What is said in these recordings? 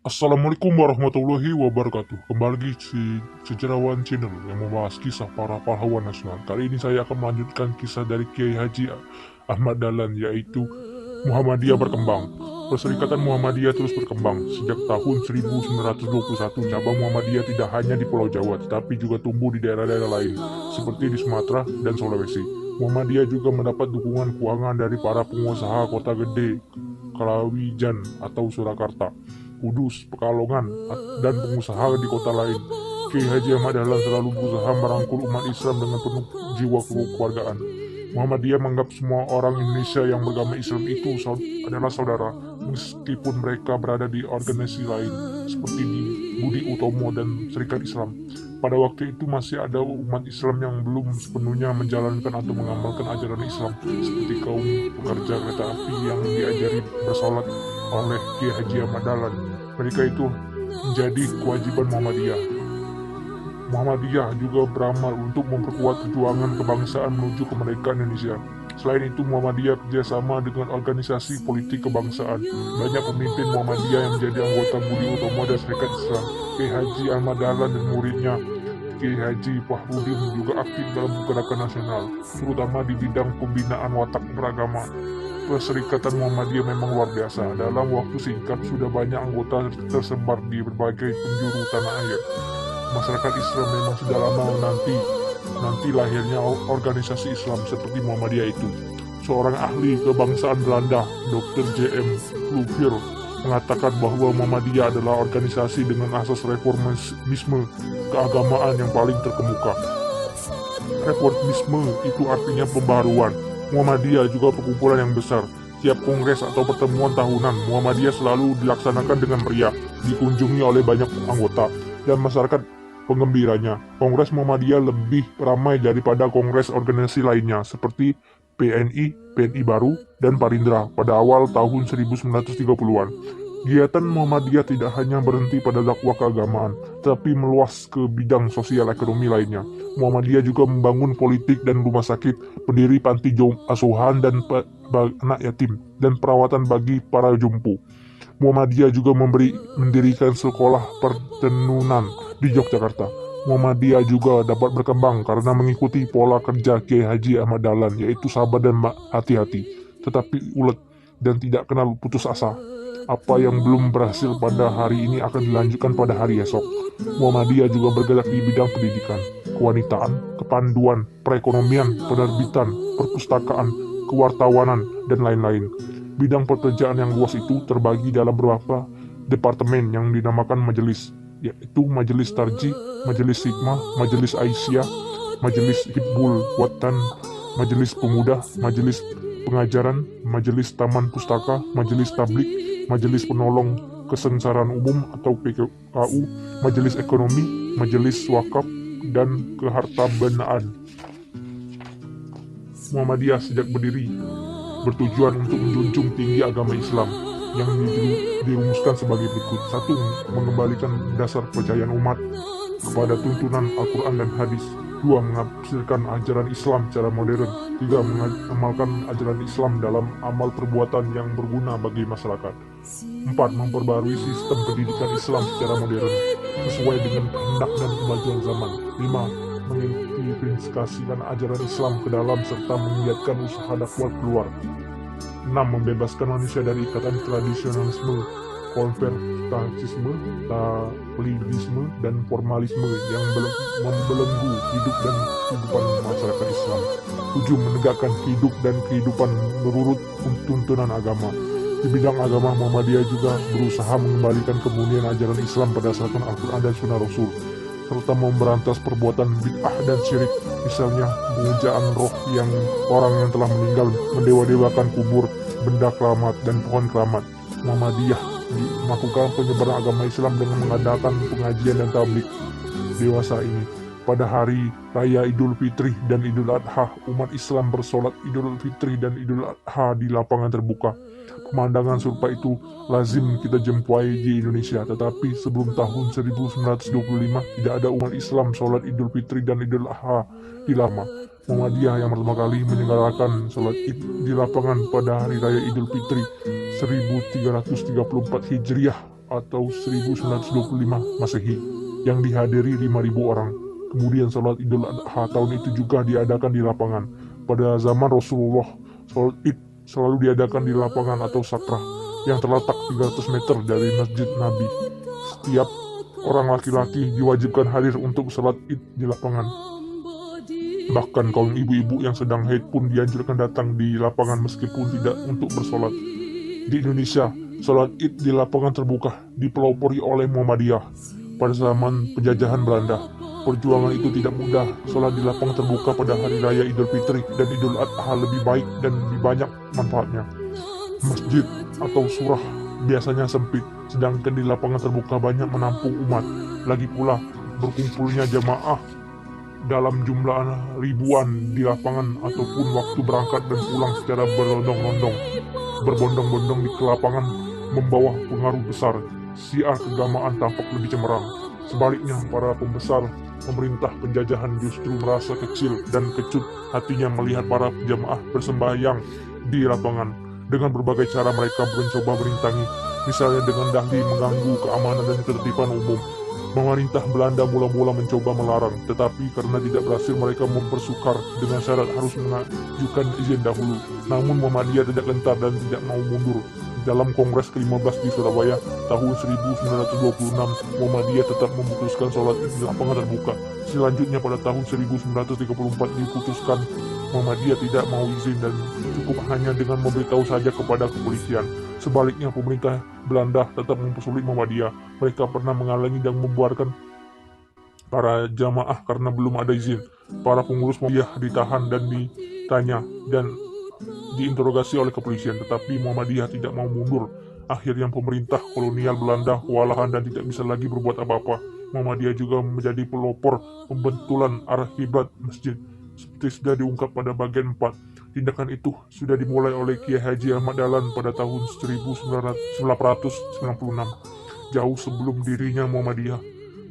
Assalamualaikum warahmatullahi wabarakatuh. Kembali lagi si Sejarawan Channel yang membahas kisah para pahlawan nasional. Kali ini saya akan melanjutkan kisah dari Kiai Haji Ahmad Dahlan, yaitu Muhammadiyah berkembang. Perserikatan Muhammadiyah terus berkembang. Sejak tahun 1921, cabang Muhammadiyah tidak hanya di Pulau Jawa, tetapi juga tumbuh di daerah-daerah lain, seperti di Sumatera dan Sulawesi. Muhammadiyah juga mendapat dukungan keuangan dari para pengusaha kota gede, Kalawijan atau Surakarta, Kudus, Pekalongan, dan pengusaha di kota lain. Kiai Haji Ahmad Dahlan selalu berusaha merangkul umat Islam dengan penuh jiwa kekeluargaan. Muhammadiyah menganggap semua orang Indonesia yang beragama Islam itu adalah saudara, meskipun mereka berada di organisasi lain, seperti di Budi Utomo dan Serikat Islam. Pada waktu itu masih ada umat Islam yang belum sepenuhnya menjalankan atau mengamalkan ajaran Islam, seperti kaum pekerja kereta api yang diajari bersolat oleh Kiai Haji Ahmad Dahlan. Mereka itu menjadi kewajiban Muhammadiyah. Muhammadiyah juga beramal untuk memperkuat perjuangan kebangsaan menuju kemerdekaan Indonesia. Selain itu, Muhammadiyah kerjasama dengan organisasi politik kebangsaan. Banyak pemimpin Muhammadiyah yang menjadi anggota Budi Utomo dan Serikat Islam. Kiai Haji Ahmad Dahlan dan muridnya Kiai Haji Fahrudin juga aktif dalam gerakan nasional, terutama di bidang pembinaan watak beragama. Perserikatan Muhammadiyah memang luar biasa. Dalam waktu singkat sudah banyak anggota tersebar di berbagai penjuru tanah air. Masyarakat Islam memang sudah lama nanti lahirnya organisasi Islam seperti Muhammadiyah itu. Seorang ahli kebangsaan Belanda, Dr. J.M. Luther, mengatakan bahwa Muhammadiyah adalah organisasi dengan asas reformisme keagamaan yang paling terkemuka. Reformisme itu artinya pembaruan. Muhammadiyah juga perkumpulan yang besar. Tiap kongres atau pertemuan tahunan, Muhammadiyah selalu dilaksanakan dengan meriah, dikunjungi oleh banyak anggota dan masyarakat penggembiranya. Kongres Muhammadiyah lebih ramai daripada kongres organisasi lainnya seperti PNI, PNI Baru, dan Parindra pada awal tahun 1930-an. Kegiatan Muhammadiyah tidak hanya berhenti pada dakwah keagamaan, tetapi meluas ke bidang sosial ekonomi lainnya. Muhammadiyah juga membangun politik dan rumah sakit, pendiri panti asuhan dan anak yatim, dan perawatan bagi para jompo. Muhammadiyah juga mendirikan sekolah pertenunan di Yogyakarta. Muhammadiyah juga dapat berkembang karena mengikuti pola kerja Kiai Haji Ahmad Dahlan, yaitu sabar dan hati-hati, tetapi ulet dan tidak kenal putus asa. Apa yang belum berhasil pada hari ini akan dilanjutkan pada hari esok. Muhammadiyah juga bergerak di bidang pendidikan, kewanitaan, kepanduan, perekonomian, penerbitan, perpustakaan, kewartawanan, dan lain-lain. Bidang pekerjaan yang luas itu terbagi dalam beberapa departemen yang dinamakan majelis, yaitu Majelis Tarji, Majelis Hikmah, Majelis Aisyah, Majelis Hibbul Watan, Majelis Pemuda, Majelis Pengajaran, Majelis Taman Pustaka, Majelis Tablik, Majelis Penolong Kesengsaraan Umum atau PKU, Majelis Ekonomi, Majelis Wakaf, dan Kehartabenaan. Muhammadiyah sejak berdiri bertujuan untuk menjunjung tinggi agama Islam yang dirumuskan sebagai berikut. 1. Mengembalikan dasar kepercayaan umat kepada tuntunan Al-Quran dan Hadis. 2. Menafsirkan ajaran Islam secara modern. 3. Mengamalkan ajaran Islam dalam amal perbuatan yang berguna bagi masyarakat. 4. Memperbarui sistem pendidikan Islam secara modern sesuai dengan kehendak dan kemajuan zaman. 5. Mengintegrasikan ajaran Islam ke dalam serta mengiatkan usaha dakwah keluar. 6. Membebaskan manusia dari ikatan tradisionalisme, konservatisme, taklidisme, dan formalisme yang membelenggu hidup dan kehidupan masyarakat Islam. 7. Menegakkan hidup dan kehidupan menurut tuntunan agama. Di bidang agama, Muhammadiyah juga berusaha mengembalikan kemurnian ajaran Islam berdasarkan Al-Quran dan Sunnah Rasul, serta memberantas perbuatan bid'ah dan syirik, misalnya pemujaan roh yang orang yang telah meninggal, mendewa-dewakan kubur, benda keramat, dan pohon keramat. Muhammadiyah melakukan penyebaran agama Islam dengan mengadakan pengajian dan tablik dewasa ini. Pada hari Raya Idul Fitri dan Idul Adha, umat Islam bersolat Idul Fitri dan Idul Adha di lapangan terbuka. Pemandangan serupa itu lazim kita jumpai di Indonesia, tetapi sebelum tahun 1925 tidak ada umat Islam sholat Idul Fitri dan Idul Adha di lama. Muhammadiyah yang pertama kali menyelenggarakan sholat Id di lapangan pada hari raya Idul Fitri 1334 Hijriah atau 1925 Masehi yang dihadiri 5.000 orang. Kemudian sholat Idul Adha tahun itu juga diadakan di lapangan. Pada zaman Rasulullah, sholat Id selalu diadakan di lapangan atau sakra yang terletak 300 meter dari Masjid Nabi. Setiap orang laki-laki diwajibkan hadir untuk sholat Id di lapangan. Bahkan kaum ibu-ibu yang sedang haid pun dianjurkan datang di lapangan meskipun tidak untuk bersolat. Di Indonesia, sholat Id di lapangan terbuka dipelopori oleh Muhammadiyah. Pada zaman penjajahan Belanda, perjuangan itu tidak mudah. Sholat di lapangan terbuka pada hari raya Idul Fitri dan Idul Adha lebih baik dan lebih banyak manfaatnya. Masjid atau surah biasanya sempit, sedangkan di lapangan terbuka banyak menampung umat. Lagi pula, berkumpulnya jamaah dalam jumlah ribuan di lapangan ataupun waktu berangkat dan pulang secara berbondong-bondong di lapangan membawa pengaruh besar. Siar keagamaan tampak lebih cemerlang. Sebaliknya, para pembesar pemerintah penjajahan justru merasa kecil dan kecut hatinya melihat para jamaah bersembahyang di lapangan. Dengan berbagai cara mereka mencoba merintangi, misalnya dengan dahly mengganggu keamanan dan ketertiban umum. Pemerintah Belanda mula-mula mencoba melarang, tetapi karena tidak berhasil mereka mempersukar dengan syarat harus mengajukan izin dahulu. Namun Muhammadiyah tidak gentar dan tidak mau mundur. Dalam Kongres ke-15 di Surabaya tahun 1926, Muhammadiyah tetap memutuskan sholat di lapangan terbuka. Selanjutnya pada tahun 1934 diputuskan Muhammadiyah tidak mau izin dan cukup hanya dengan memberitahu saja kepada kepolisian. Sebaliknya, pemerintah Belanda tetap mempersulit Muhammadiyah. Mereka pernah menghalangi dan membuarkan para jamaah karena belum ada izin. Para pengurus Muhammadiyah ditahan dan ditanya dan diinterogasi oleh kepolisian, tetapi Muhammadiyah tidak mau mundur. Akhirnya pemerintah kolonial Belanda kewalahan dan tidak bisa lagi berbuat apa-apa. Muhammadiyah juga menjadi pelopor pembentulan arah kiblat masjid, seperti sudah diungkap pada bagian 4. Tindakan itu sudah dimulai oleh Kiai Haji Ahmad Dahlan pada tahun 1996, jauh sebelum dirinya Muhammadiyah.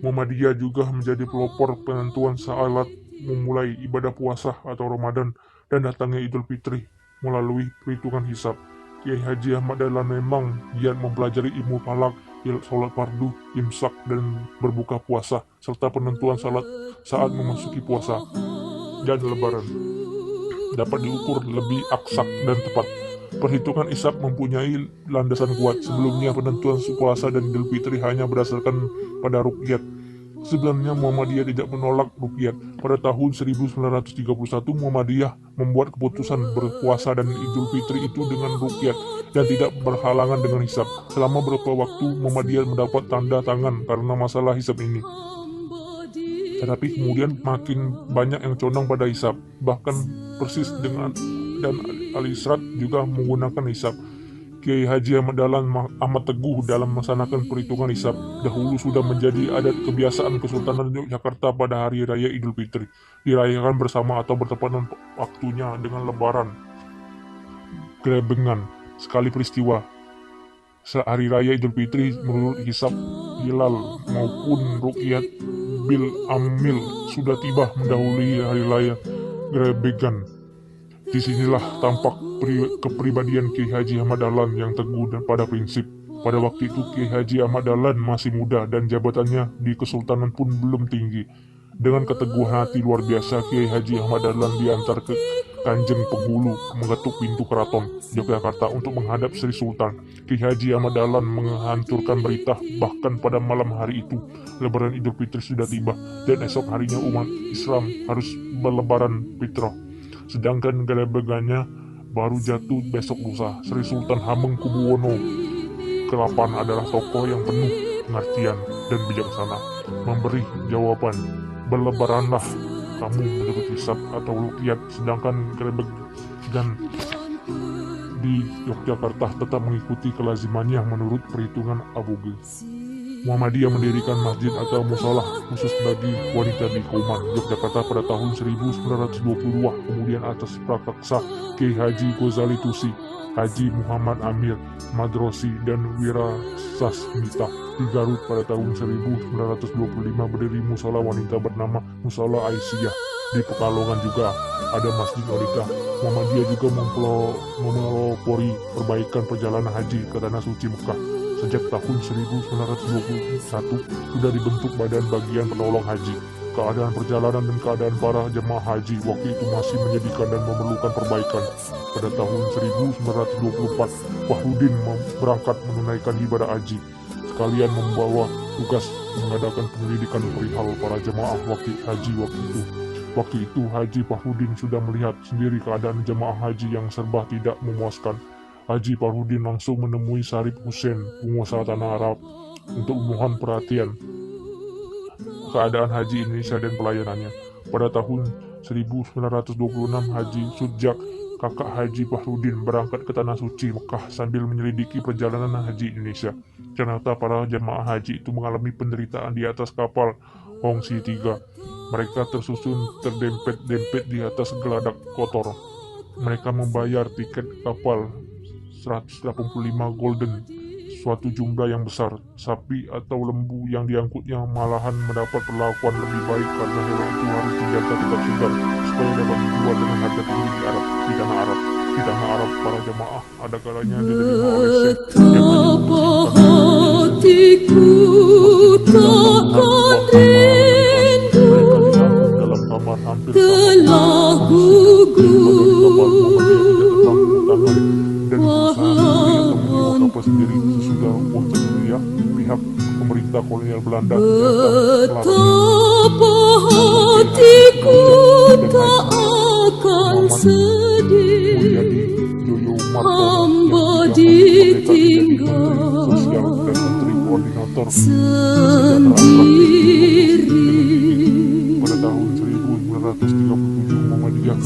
Muhammadiyah juga menjadi pelopor penentuan salat memulai ibadah puasa atau Ramadan dan datangnya Idul Fitri melalui perhitungan hisab. Kiai Haji Ahmad Dahlan memang giat mempelajari ilmu falak, sholat fardu, imsak, dan berbuka puasa, serta penentuan salat saat memasuki puasa dan lebaran dapat diukur lebih aksak dan tepat. Perhitungan hisab mempunyai landasan kuat. Sebelumnya penentuan puasa dan Idul Fitri hanya berdasarkan pada ruqyat. Sebenarnya Muhammadiyah tidak menolak ruqyat. Pada tahun 1931 Muhammadiyah membuat keputusan berpuasa dan Idul Fitri itu dengan ruqyat dan tidak berhalangan dengan hisab. Selama beberapa waktu Muhammadiyah mendapat tanda tangan karena masalah hisab ini. Tetapi kemudian makin banyak yang condong pada hisab. Bahkan persis dengan dan Al-Israt juga menggunakan hisab. Kiai Haji Ahmad Dahlan amat teguh dalam melaksanakan perhitungan hisab. Dahulu sudah menjadi adat kebiasaan Kesultanan Yogyakarta pada hari raya Idul Fitri dirayakan bersama atau bertepatan waktunya dengan lebaran gelebengan. Sekali peristiwa sehari raya Idul Fitri menurut hisab hilal maupun ruqyat bil amil sudah tiba mendahului hari raya gelebengan. Disinilah tampak kepribadian Kiai Haji Ahmad Dahlan yang teguh dan pada prinsip. Pada waktu itu Kiai Haji Ahmad Dahlan masih muda dan jabatannya di Kesultanan pun belum tinggi. Dengan keteguhan hati luar biasa, Kiai Haji Ahmad Dahlan diantar ke Kanjeng Penghulu mengetuk pintu keraton Yogyakarta untuk menghadap Sri Sultan. Kiai Haji Ahmad Dahlan menghancurkan berita bahkan pada malam hari itu lebaran Idul Fitri sudah tiba dan esok harinya umat Islam harus berlebaran fitrah. Sedangkan gelebengannya baru jatuh besok lusa. Sri Sultan Hamengkubuwono ke-8 adalah tokoh yang penuh pengertian dan bijaksana. Memberi jawaban, berlebaranlah kamu menurut hisab atau ruqyat, sedangkan gelebengan di Yogyakarta tetap mengikuti kelazimannya menurut perhitungan Aboge. Muhammadiyah mendirikan masjid atau musola khusus bagi wanita di Kauman, Yogyakarta pada tahun 1922. Kemudian atas prakarsa Kiai Haji Ghazali Tusi, Haji Muhammad Amir Madrosi, dan Wirasasmita di Garut pada tahun 1925 berdiri musola wanita bernama Musola Aisyah. Di Pekalongan juga ada Masjid Odika. Muhammadiyah juga mempelopori perbaikan perjalanan haji ke Tanah Suci Mekah. Sejak tahun 1921 sudah dibentuk Badan Bagian Penolong Haji. Keadaan perjalanan dan keadaan para jemaah haji waktu itu masih menyedihkan dan memerlukan perbaikan. Pada tahun 1924, Fahrudin berangkat menunaikan ibadah haji, sekalian membawa tugas mengadakan penyelidikan perihal para jemaah haji waktu itu. Waktu itu Haji Fahrudin sudah melihat sendiri keadaan jemaah haji yang serba tidak memuaskan. Haji Fahrudin langsung menemui Syarif Hussein, pengusaha tanah Arab, untuk memohon perhatian keadaan haji Indonesia dan pelayanannya. Pada tahun 1926, Haji Sudjak, kakak Haji Fahrudin, berangkat ke Tanah Suci Mekah sambil menyelidiki perjalanan haji Indonesia. Ternyata para jemaah haji itu mengalami penderitaan di atas kapal Hongsi 3. Mereka tersusun terdempet-dempet di atas geladak kotor. Mereka membayar tiket kapal 185 golden, suatu jumlah yang besar. Sapi atau lembu yang diangkutnya malahan mendapat perlakuan lebih baik karena hewan itu harus dijaga tetap segar supaya dapat dijual dengan harga tinggi di tanah Arab. Di tanah Arab, para jemaah ada kalanya diterima oleh Syekh yang hatiku takkan rindu dalam kamar hampir telah gugur dan berusaha membeli sendiri sesudah Montevideo pihak pemerintah kolonial Belanda betapa hatiku tak akan sedih hamba ditinggal sendiri. Pada tahun 1937 Muhammadiyah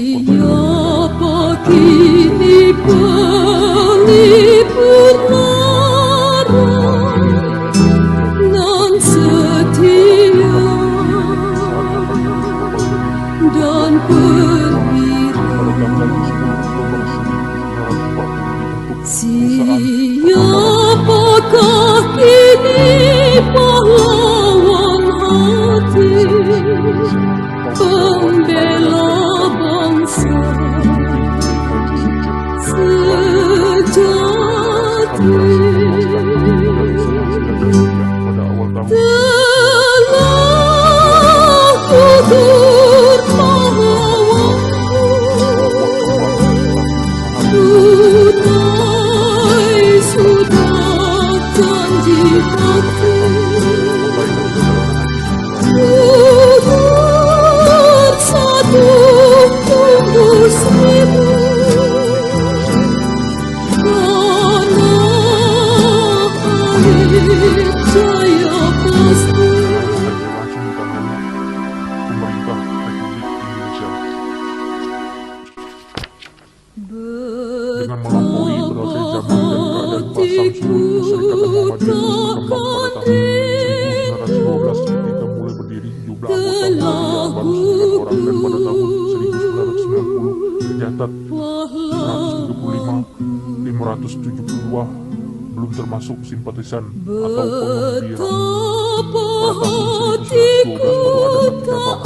Siapa kini pelipur lara nan setia dan perwira. Siapakah kini pahlawan hati pembela bangsa sejati telah gugur pahlawanku tunai sudah janji hati gugur satu tunggu seribu karena hari jaya pasti. Pemerintah Republik Indonesia dengan melampaui berbagai zaman dan keadaan pasang surut Perserikatan Muhammadiyah terus berkembang. Pada tahun 1912 ketika mulai berdiri, jumlah anggota Muhammadiyah baru 9 orang dan pada tahun 1990 tercatat 135.572 belum termasuk simpatisan atau pengembira. Pada tahun 1912 baru ada satu cabang.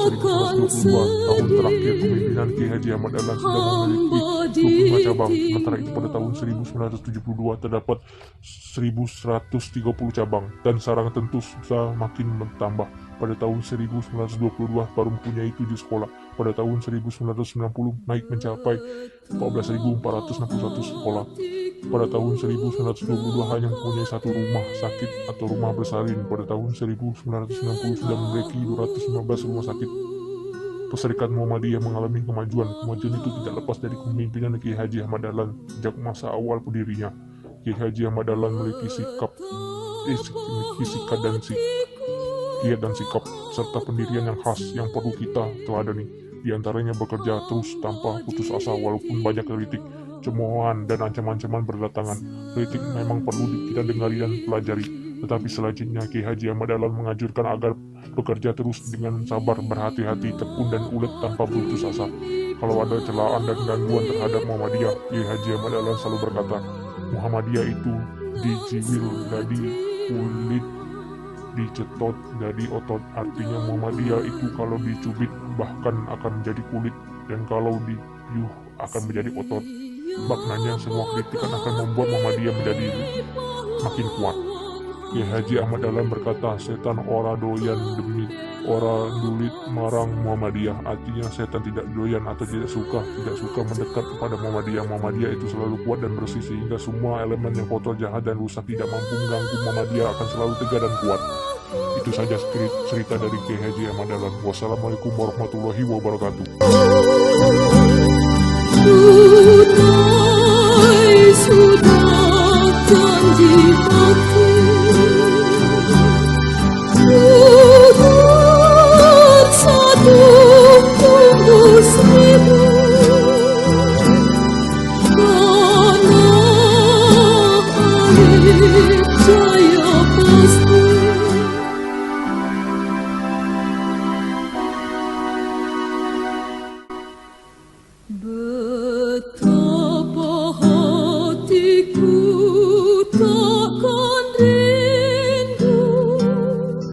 Pada tahun 1922 tahun terakhir kepemimpinan Kiai Haji Ahmad Dahlan sudah memiliki 25 cabang. Sementara itu pada tahun 1972 terdapat 1.130 cabang dan sarang tentu sudah makin bertambah. Pada tahun 1922 baru mempunyai 7 sekolah. Pada tahun 1990 naik mencapai 14.461 sekolah. Pada tahun 1922 hanya mempunyai 1 rumah sakit atau rumah bersalin. Pada tahun 1990 sudah memiliki 215 rumah sakit. Perserikatan Muhammadiyah mengalami kemajuan. Kemajuan itu tidak lepas dari kepemimpinan Kiai Haji Ahmad Dahlan. Sejak masa awal pendirinya, Kiai Haji Ahmad Dahlan memiliki kiat dan sikap serta pendirian yang khas yang perlu kita teladani. Di antaranya bekerja terus tanpa putus asa walaupun banyak kritik, cemoohan dan ancaman-ancaman berdatangan. Kritik memang perlu kita dengari dan pelajari, tetapi selanjutnya Kiai Haji Ahmad Dahlan menganjurkan agar bekerja terus dengan sabar, berhati-hati, tekun dan ulet tanpa putus asa. Kalau ada celaan dan gangguan terhadap Muhammadiyah, Kiai Haji Ahmad Dahlan selalu berkata, Muhammadiyah itu dijiwil dari kulit, dicetot dari otot. Artinya Muhammadiyah itu kalau dicubit bahkan akan menjadi kulit, dan kalau dipiyuh akan menjadi otot. Maknanya semua kritikan akan membuat Muhammadiyah menjadi makin kuat. Kiai Haji Ahmad Dahlan berkata, setan ora doyan demi ora dulit marang Muhammadiyah. Artinya setan tidak doyan atau tidak suka mendekat kepada Muhammadiyah. Muhammadiyah itu selalu kuat dan bersih sehingga semua elemen yang kotor, jahat dan rusak tidak mampu mengganggu. Muhammadiyah akan selalu tegar dan kuat. Itu saja cerita dari Kiai Haji Ahmad Dahlan. Wassalamualaikum warahmatullahi wabarakatuh. Sudah janji hati